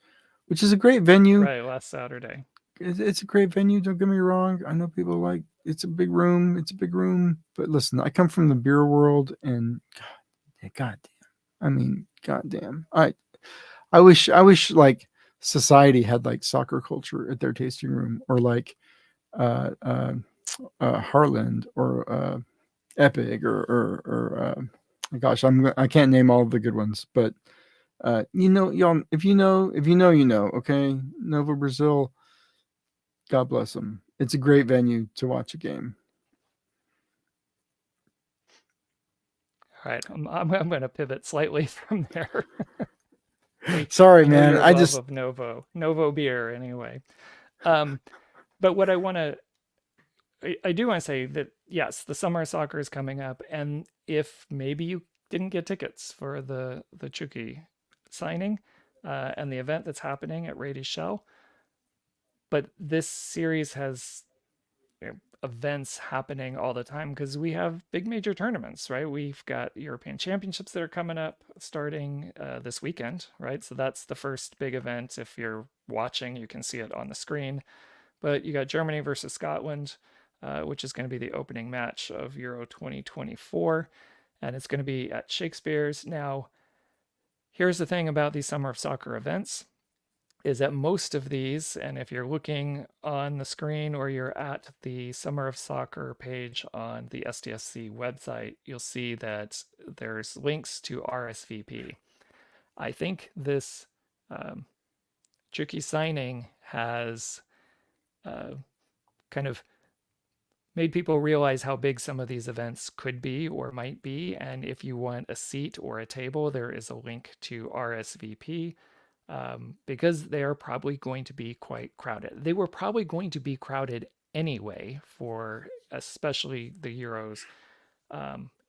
which is a great venue. Right, last Saturday. It's a great venue. Don't get me wrong. I know people like it's a big room. It's a big room, but listen, I come from the beer world, and God damn. I mean, goddamn. I wish like society had like soccer culture at their tasting room, or like uh, uh, Heartland, or Epic, or gosh, I can't name all the good ones, but y'all, if you know, you know. Okay, Nova Brazil, God bless them. It's a great venue to watch a game. All right, I'm going to pivot slightly from there. Sorry, We know man. your love of Novo beer, anyway. But what I do want to say that yes, the summer soccer is coming up, and if maybe you didn't get tickets for the Chucky signing and the event that's happening at Rady Shell, but this series has events happening all the time because we have big major tournaments, right? We've got European Championships that are coming up starting this weekend, right? So that's the first big event. If you're watching, you can see it on the screen. But you got Germany versus Scotland which is going to be the opening match of Euro 2024. And it's going to be at Shakespeare's. Now, here's the thing about these Summer of Soccer events is that most of these, and if you're looking on the screen or you're at the Summer of Soccer page on the SDSC website, you'll see that there's links to RSVP. I think this tricky signing has kind of made people realize how big some of these events could be or might be. And if you want a seat or a table, there is a link to RSVP. Because they are probably going to be quite crowded. They were probably going to be crowded anyway for especially the Euros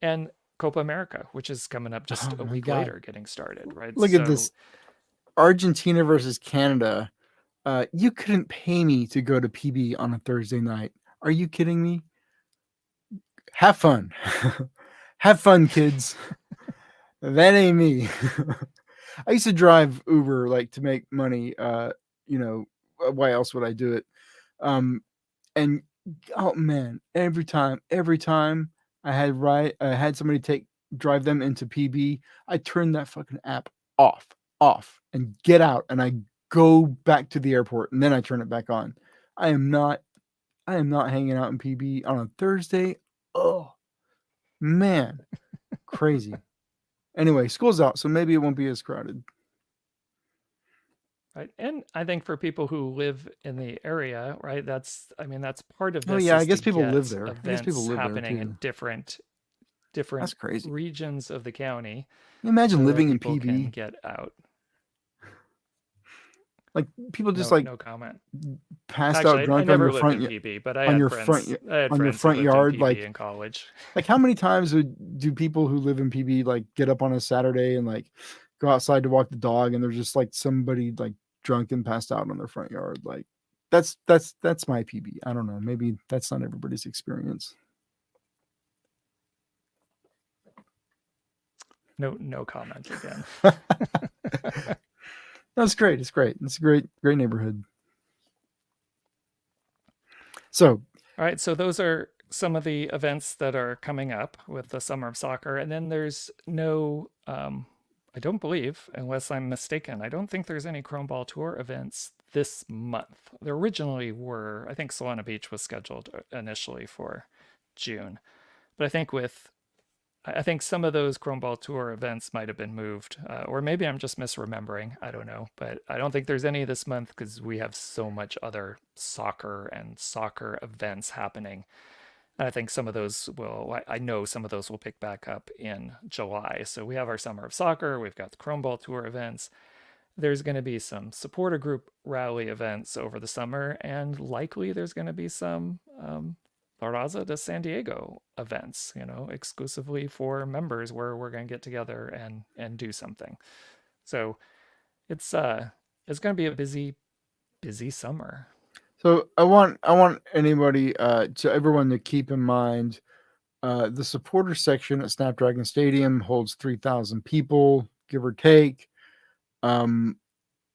and Copa America, which is coming up just Oh a my week God. later, getting started, right? Look at this. Argentina versus Canada. You couldn't pay me to go to PB on a Thursday night. Are you kidding me? Have fun. Have fun, kids. That ain't me. I used to drive Uber like to make money. Why else would I do it? And oh man, every time I had somebody drive them into PB, I turned that fucking app off, and get out, and I go back to the airport, and then I turn it back on. I am not hanging out in PB on a Thursday. Oh man, crazy. Anyway, school's out, so maybe it won't be as crowded. Right. And I think for people who live in the area, right, that's part of this. Oh yeah, I is guess to people live get there. I guess people events live there happening in too. different That's crazy. regions of the county Can you imagine so that living in people can PB? get out. Like people just No comment. passed out Actually, I drunk on never your lived front in PB, but I on had your friends. I had on your friends who front lived in yard. PB in college. Like how many times do people who live in PB like get up on a Saturday and like go outside to walk the dog, and there's just like somebody like drunk and passed out on their front yard? Like that's my PB. I don't know. Maybe that's not everybody's experience. No comment again. That's great. It's great. It's a great neighborhood. So, all right. So those are some of the events that are coming up with the Summer of Soccer. And then there's no, I don't believe, unless I'm mistaken, I don't think there's any Chrome Ball Tour events this month. There originally were. I think Solana Beach was scheduled initially for June. But I think some of those Chrome Ball Tour events might have been moved, or maybe I'm just misremembering. I don't know, but I don't think there's any this month because we have so much other soccer events happening. And I think some of those I know some of those will pick back up in July. So we have our Summer of Soccer, we've got the Chrome Ball Tour events. There's going to be some supporter group rally events over the summer, and likely there's going to be some La Raza de San Diego events, exclusively for members where we're going to get together and do something. So it's going to be a busy summer. So I want anybody everyone to keep in mind the supporter section at Snapdragon Stadium holds 3,000 people, give or take.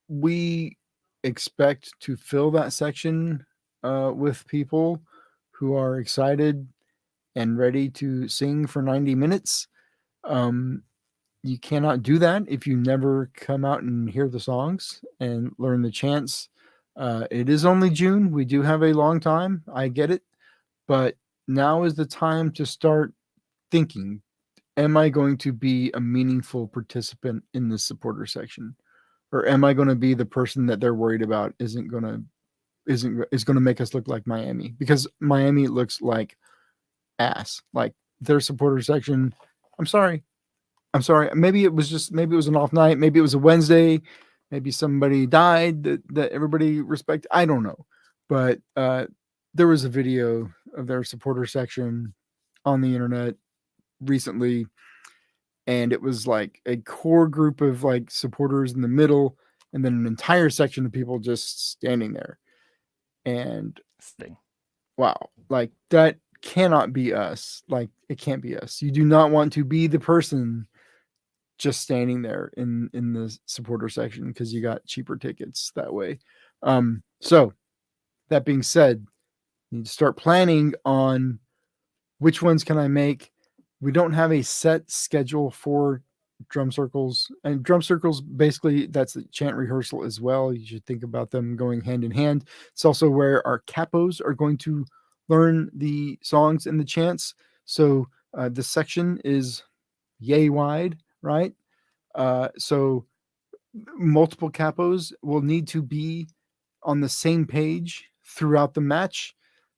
We expect to fill that section with people who are excited and ready to sing for 90 minutes. You cannot do that if you never come out and hear the songs and learn the chants. It is only June. We do have a long time. I get it. But now is the time to start thinking, am I going to be a meaningful participant in this supporter section? Or am I going to be the person that they're worried about is going to make us look like Miami? Because Miami looks like ass. Like their supporter section. I'm sorry. Maybe it was an off night. Maybe it was a Wednesday. Maybe somebody died that everybody respect. I don't know. But there was a video of their supporter section on the internet recently, and it was like a core group of like supporters in the middle, and then an entire section of people just standing there. And wow, like that cannot be us. Like it can't be us. You do not want to be the person just standing there in the supporter section because you got cheaper tickets that way. So that being said, You need to start planning on which ones can I make. We don't have a set schedule for drum circles, and drum circles basically that's the chant rehearsal as well. You should think about them going hand in hand. It's also where our capos are going to learn the songs and the chants. So this section is yay wide, right? So multiple capos will need to be on the same page throughout the match.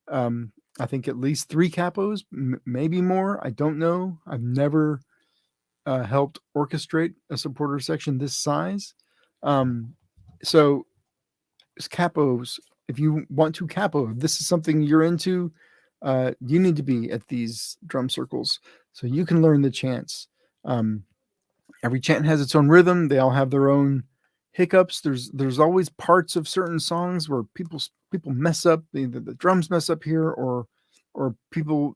I think at least 3 capos, maybe more. I don't know. I've never helped orchestrate a supporter section this size. So capos, if you want to capo, if this is something you're into, you need to be at these drum circles so you can learn the chants. Every chant has its own rhythm. They all have their own hiccups. There's always parts of certain songs where people mess up. Either the drums mess up here, or people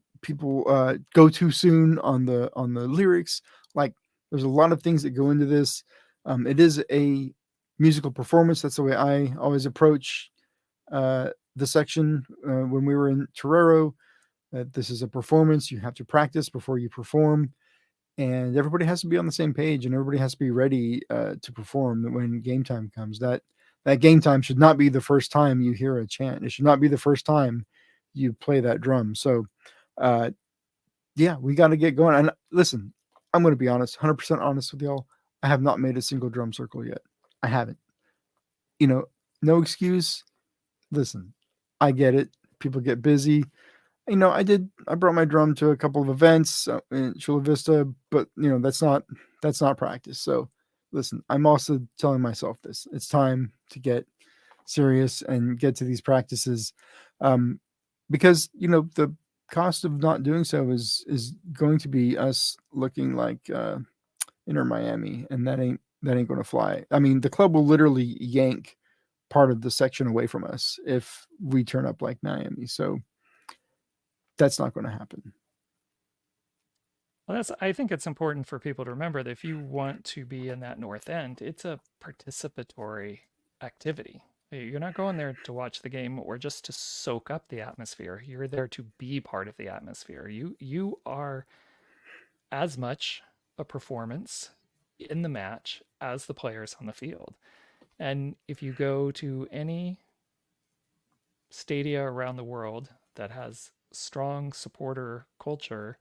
go too soon on the lyrics. Like, there's a lot of things that go into this. It is a musical performance. That's the way I always approach the section when we were in Torero. This is a performance. You have to practice before you perform, and everybody has to be on the same page, and everybody has to be ready to perform when game time comes. That game time should not be the first time you hear a chant. It should not be the first time you play that drum. So, yeah, we got to get going. And listen, I'm going to be honest, 100% honest with y'all. I have not made a single drum circle yet. I haven't. No excuse. Listen, I get it. People get busy. I brought my drum to a couple of events in Chula Vista, but that's not practice. So listen, I'm also telling myself this. It's time to get serious and get to these practices. Because the cost of not doing so is going to be us looking like Inter Miami, and that ain't going to fly. I mean, the club will literally yank part of the section away from us if we turn up like Miami. So that's not going to happen. Well, I think it's important for people to remember that if you want to be in that north end, it's a participatory activity. You're not going there to watch the game or just to soak up the atmosphere. You're there to be part of the atmosphere. You are as much a performance in the match as the players on the field. And if you go to any stadia around the world that has strong supporter culture,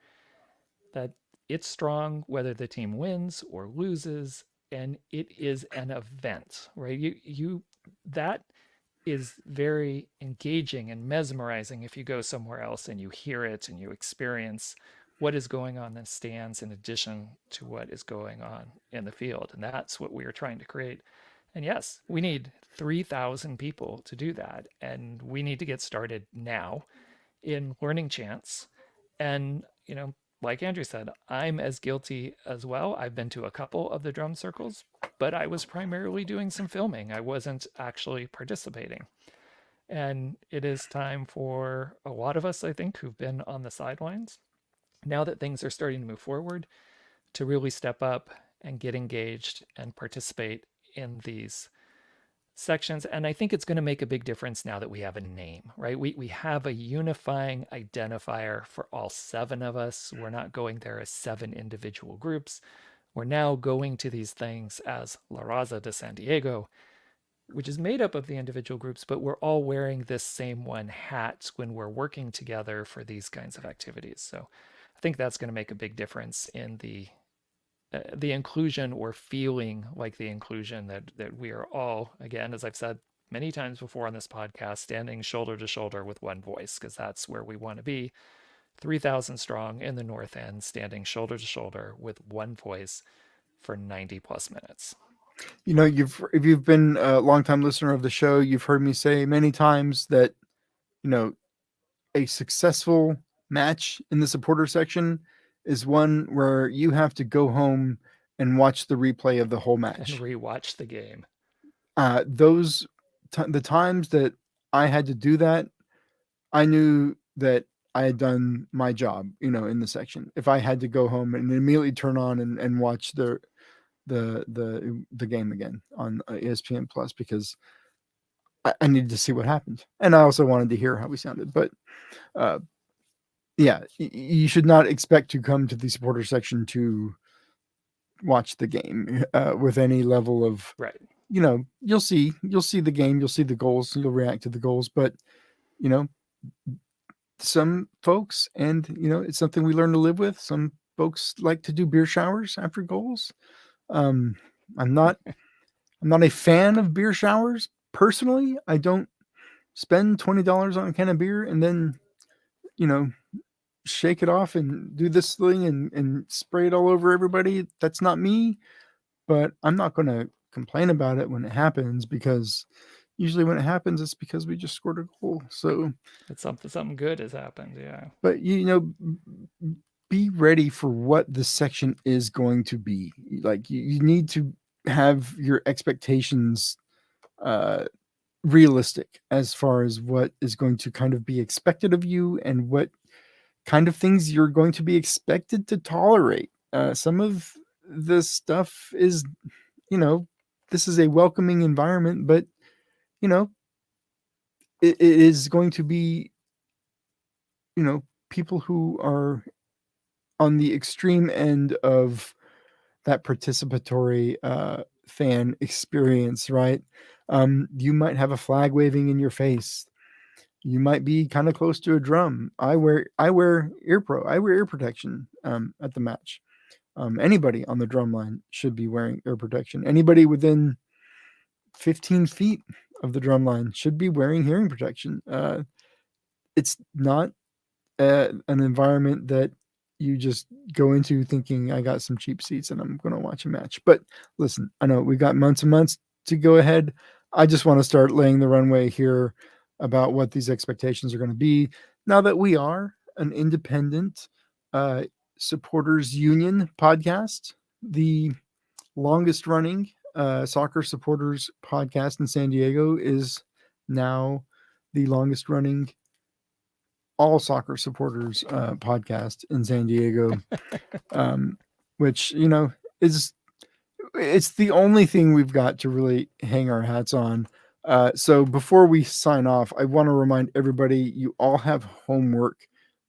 that it's strong whether the team wins or loses, and it is an event, right? You that is very engaging and mesmerizing if you go somewhere else and you hear it and you experience what is going on in the stands in addition to what is going on in the field. And that's what we are trying to create. And yes, we need 3,000 people to do that. And we need to get started now in learning chants. And, like Andrew said, I'm as guilty as well. I've been to a couple of the drum circles, but I was primarily doing some filming. I wasn't actually participating. And it is time for a lot of us, I think, who've been on the sidelines, now that things are starting to move forward, to really step up and get engaged and participate in these sections. And I think it's going to make a big difference now that we have a name, right? We have a unifying identifier for all 7 of us. We're not going there as 7 individual groups. We're now going to these things as La Raza de San Diego, which is made up of the individual groups, but we're all wearing this same one hat when we're working together for these kinds of activities. So I think that's going to make a big difference in the inclusion, or feeling like the inclusion that we are all, again, as I've said many times before on this podcast, standing shoulder to shoulder with one voice, because that's where we want to be. 3,000 strong in the North End, standing shoulder to shoulder with one voice for 90 plus minutes. If you've been a longtime listener of the show, you've heard me say many times that, a successful match in the supporter section is one where you have to go home and watch the replay of the whole match and rewatch the game. The times that I had to do that, I knew that I had done my job, in the section. If I had to go home and immediately turn on and watch the game again on ESPN Plus, because I needed to see what happened, and I also wanted to hear how we sounded. But uh, yeah, you should not expect to come to the supporter section to watch the game with any level of, Right. you'll see the game, you'll see the goals, you'll react to the goals, but you know, some folks, and it's something we learn to live with. Some folks like to do beer showers after goals. Um, I'm not a fan of beer showers personally. I don't spend $20 on a can of beer and then you know shake it off and do this thing and spray it all over everybody. That's not me. But I'm not going to complain about it when it happens, because usually when it happens, it's because we just scored a goal. So, It's something good has happened. Yeah. but be ready for what this section is going to be. Like you need to have your expectations uh, realistic as far as what is going to kind of be expected of you and what kind of things you're going to be expected to tolerate. Some of this stuff is, this is a welcoming environment, but you know, it is going to be, people who are on the extreme end of that participatory fan experience, right? You might have a flag waving in your face. You might be kind of close to a drum. I wear ear protection at the match. Anybody on the drum line should be wearing ear protection. Anybody within 15 feet of the drum line should be wearing hearing protection. It's not an environment that you just go into thinking I got some cheap seats and I'm going to watch a match. But listen, I know we got months and months to go ahead. I just want to start laying the runway here about what these expectations are going to be now that we are an independent supporters union podcast, the longest running soccer supporters podcast in San Diego is now the longest running all soccer supporters podcast in San Diego, which is it's the only thing we've got to really hang our hats on. So before we sign off, I want to remind everybody you all have homework.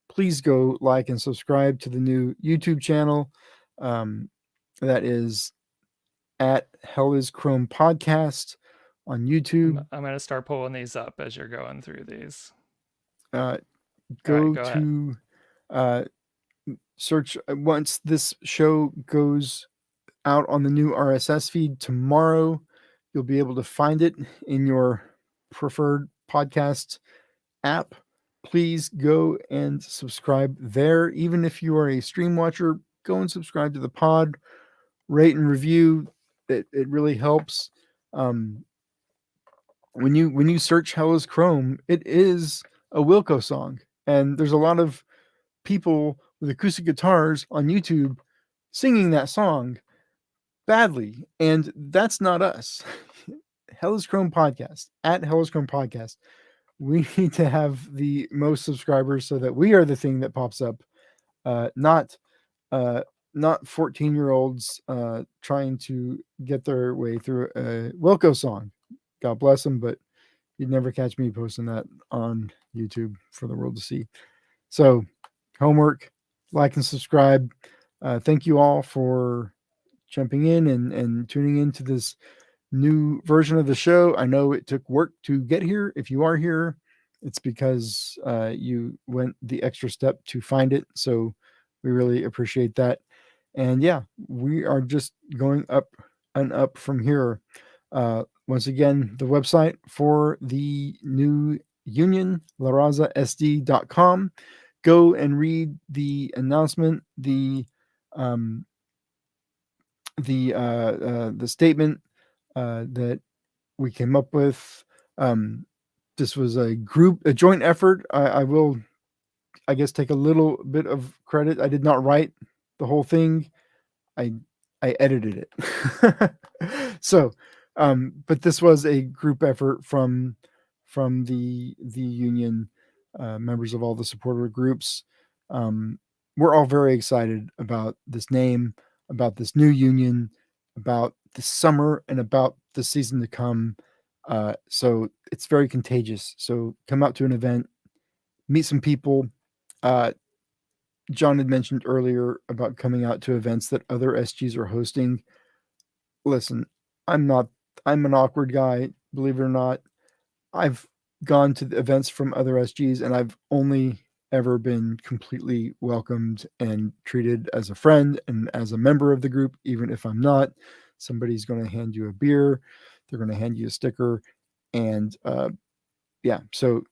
Please go like and subscribe to the new YouTube channel. That is at Hell is Chrome Podcast on YouTube. I'm going to start pulling these up as you're going through these. Go go to search once this show goes out on the new RSS feed tomorrow. You'll be able to find it in your preferred podcast app. Please go and subscribe there. Even if you are a stream watcher, go and subscribe to the pod, rate and review. It really helps. When you search Hell is Chrome, it is a Wilco song, and there's a lot of people with acoustic guitars on YouTube singing that song badly, and that's not us. Hell is Chrome Podcast, at Hell is Chrome Podcast. We need to have the most subscribers so that we are the thing that pops up, not 14-year-olds trying to get their way through a Wilco song. God bless them, but you'd never catch me posting that on YouTube for the world to see. So, homework, like and subscribe. Thank you all for jumping in and tuning into this new version of the show. I know it took work to get here. If you are here, it's because you went the extra step to find it. So we really appreciate that. And yeah, we are just going up and up from here. Once again, the website for the new union, larazasd.com. Go and read the announcement, the statement that we came up with. This was a joint effort. I will, I guess, take a little bit of credit. I did not write the whole thing. I edited it. So, but this was a group effort from the union, members of all the supporter groups. We're all very excited about this name, about this new union, about the summer, and about the season to come. So it's very contagious. So come out to an event, meet some people. Uh, John had mentioned earlier about coming out to events that other SGs are hosting. Listen, I'm not, I'm an awkward guy, believe it or not. I've gone to the events from other SGs and I've only ever been completely welcomed and treated as a friend and as a member of the group, even if I'm not. Somebody's going to hand you a beer, they're going to hand you a sticker, and yeah, so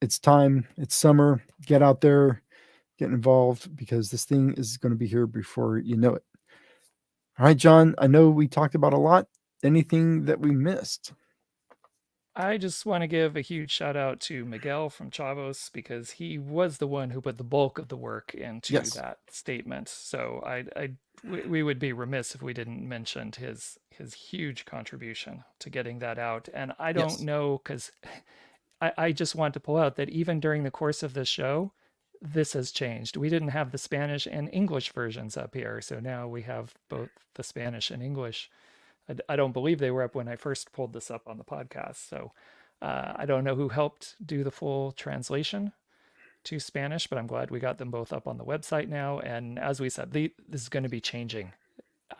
it's time, it's summer, get out there, get involved because this thing is going to be here before you know it. All right, John, I know we talked about a lot. Anything that we missed? I just want to give a huge shout out to Miguel from Chavos because he was the one who put the bulk of the work into Yes. that statement. So we would be remiss if we didn't mention his huge contribution to getting that out. And I don't Yes. know because I just want to pull out that even during the course of this show, this has changed. We didn't have the Spanish and English versions up here, so now we have both the Spanish and English. I don't believe they were up when I first pulled this up on the podcast. So I don't know who helped do the full translation to Spanish, but I'm glad we got them both up on the website now. And as we said, this is going to be changing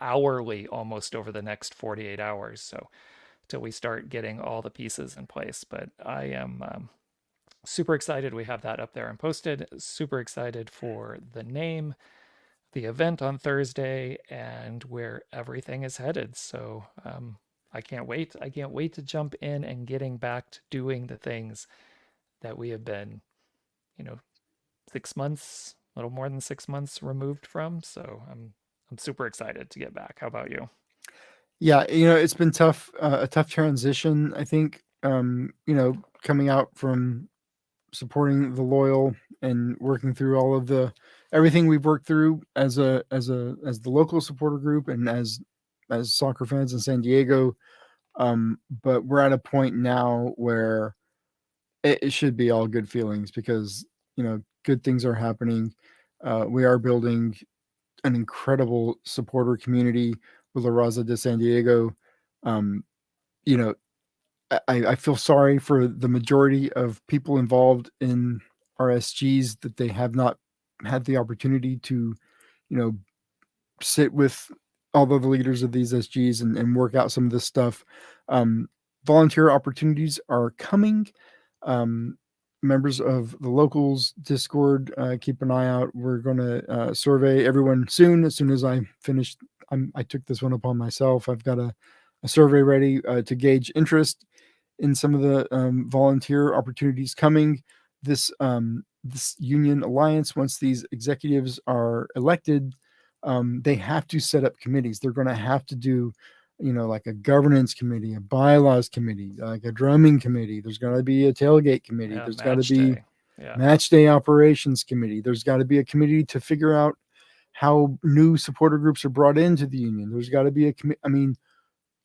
hourly almost over the next 48 hours. So till we start getting all the pieces in place. But I am super excited we have that up there and posted. Super excited for the name, the event on Thursday, and where everything is headed. So I can't wait. I can't wait to jump in and getting back to doing the things that we have been, you know, 6 months, a little more than 6 months removed from. So I'm super excited to get back. How about you? Yeah, it's been tough, a tough transition, I think. Coming out from supporting the loyal and working through all of the everything we've worked through as the local supporter group and as soccer fans in San Diego. But we're at a point now where it should be all good feelings because good things are happening. We are building an incredible supporter community with La Raza de San Diego. Um, you know, I feel sorry for the majority of people involved in RSGs that they have not had the opportunity to, you know, sit with all of the leaders of these SGs and work out some of this stuff. Um, Volunteer opportunities are coming. Um, Members of the locals Discord, keep an eye out. We're going to survey everyone soon. As soon as I finish, I took this one upon myself. I've got a survey ready to gauge interest in some of the volunteer opportunities coming. This union alliance, once these executives are elected, they have to set up committees. They're going to have to do, like a governance committee, a bylaws committee, like a drumming committee. There's got to be a tailgate committee. Yeah, There's got to match be day. Yeah, match day operations committee. There's got to be a committee to figure out how new supporter groups are brought into the union. There's got to be a committee. I mean,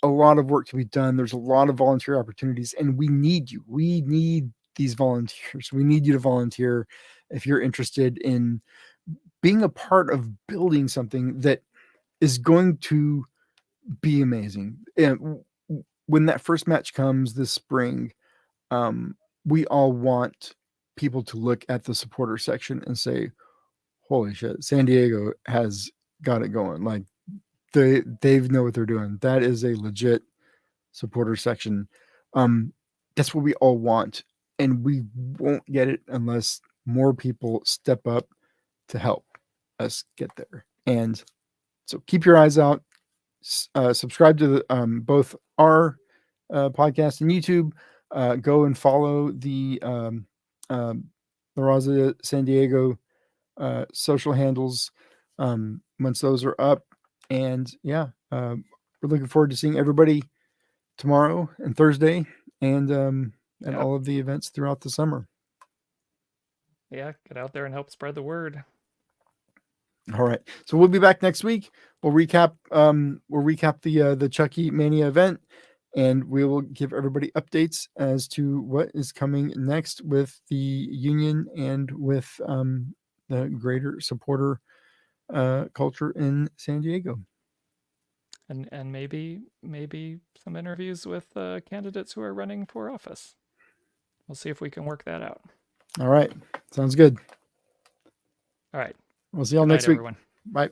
a lot of work to be done. There's a lot of volunteer opportunities, and we need you. We need these volunteers. We need you to volunteer if you're interested in being a part of building something that is going to be amazing. And when that first match comes this spring, um, we all want people to look at the supporter section and say, "Holy shit, San Diego has got it going!" Like they know what they're doing. That is a legit supporter section. Um, that's what we all want, and we won't get it unless more people step up to help us get there. And so keep your eyes out. Subscribe to both our podcast and YouTube. Go and follow the La Raza San Diego social handles once those are up. And yeah, we're looking forward to seeing everybody tomorrow and Thursday and yeah, all of the events throughout the summer. yeah. Get out there and help spread the word. All right. So we'll be back next week. We'll recap the Chucky Mania event, and we will give everybody updates as to what is coming next with the union and with the greater supporter culture in San Diego. And maybe some interviews with candidates who are running for office. we'll see if we can work that out. All right. Sounds good. All right. We'll see y'all Good night, next week. everyone. Bye.